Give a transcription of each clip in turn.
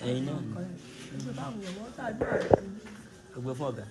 Ini gue foga.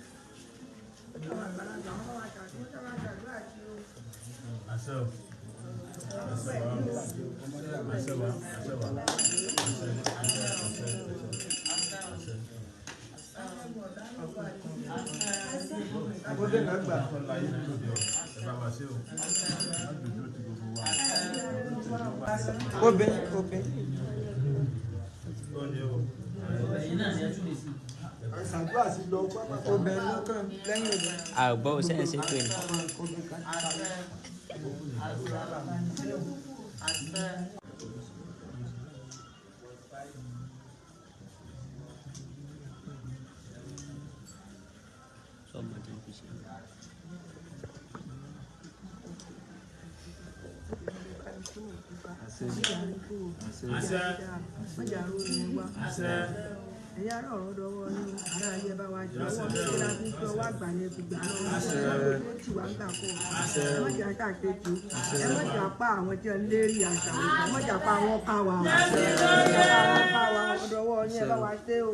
Bau saya situ ini. Ẹ̀yà ọ̀rọ̀ dọwọ́ ní ará ayé bá wa jẹ́ ọwọ́ mi láti tó wá gbà ní gbígbà lọ́wọ́ tí wà ń gbà kọ́ ẹ̀mọ́jà káàkiri ẹ̀mọ́jà pa àwọn tí ń lérí àṣà ẹ̀mọ́jà pa àwọn ká wa ọ̀dọ̀wọ́ ní ẹ̀ bá wa ṣe o.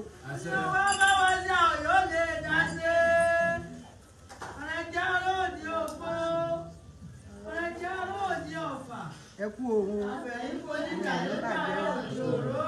wọ́n bá wọ́n ṣe àwọn yóò lè dá ṣe ọ̀rẹ́jà lóòdì òfò ọ̀rẹ́jà lóòdì ọ̀fà. Ẹ kú òun àfẹ̀yìn kò ní ìjà ló bàjẹ́ òṣòro.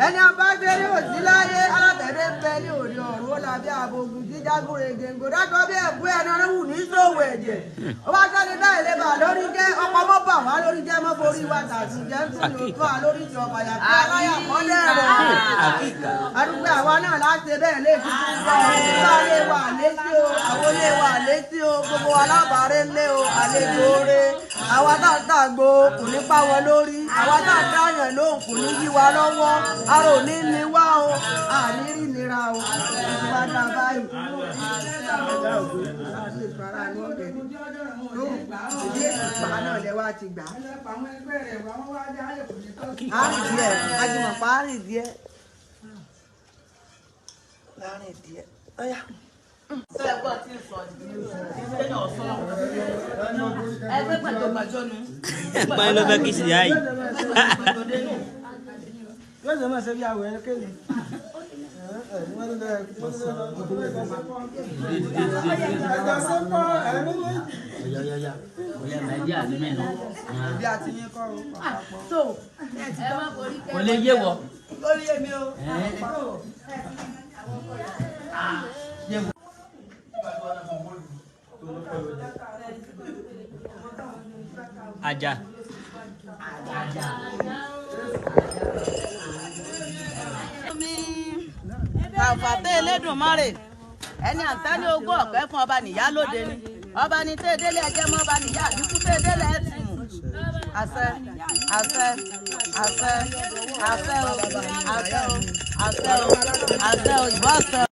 Ẹni abájẹ́ ní òsí láyé alátẹ̀dé ń bẹ ní òde ọ̀run ó làbí àbògùn jíjágúre gèǹgò dájọ́ bí ẹ̀bú ẹni ọlọ́wù ní sòwò ẹ̀jẹ̀ ó bá sáré dá ìlébà lórí jẹ́ ọkọ̀ mọ́ bà wá lórí jẹ́ mọ́ borí wa tàbí jẹ́ ń tún ní òtún àlórí ti ọ̀bà yàtọ̀ aláyà kọ́lẹ̀ rẹ̀ àdúgbò àwa náà láti bẹ́ẹ̀ lè fi tún bọ́ ilé wa létí o àwọn ilé wa létí o gbogbo alábàárẹ̀ ńlé o àlejò oore àwa náà tàgbó kò ní pa wọn lórí àwa náà dáyàn lóhùn kò ní yí wa lọ́wọ́ ara ò ní ní wá o àní rí nira o ìwà dà báyìí ìdí ètùpá náà lẹ́wà ti gbà á rìn díẹ̀ ajùmọ̀pá á rìn díẹ̀ láàrin díẹ̀ ọ̀yà. Main lo bagi si ai. Yo sama saya biar awak ke ni. Ya. Boleh media ni meno. Dia sini kau. So, boleh ye wo. boleh mi o. Ye. Àjà. Àǹfààní Elédùmarè ẹni àǹtání ogún ọ̀kẹ́ fún ọba nìyá lóde ni ọba ní tẹ́ délé ẹjẹ́ mọ́ ọba nìyá àdínkù tẹ́ délé ẹ̀ tì mù àṣẹ àṣẹ àṣẹ àṣẹ o àṣẹ o àṣẹ o àṣẹ o ìbọn àṣẹ.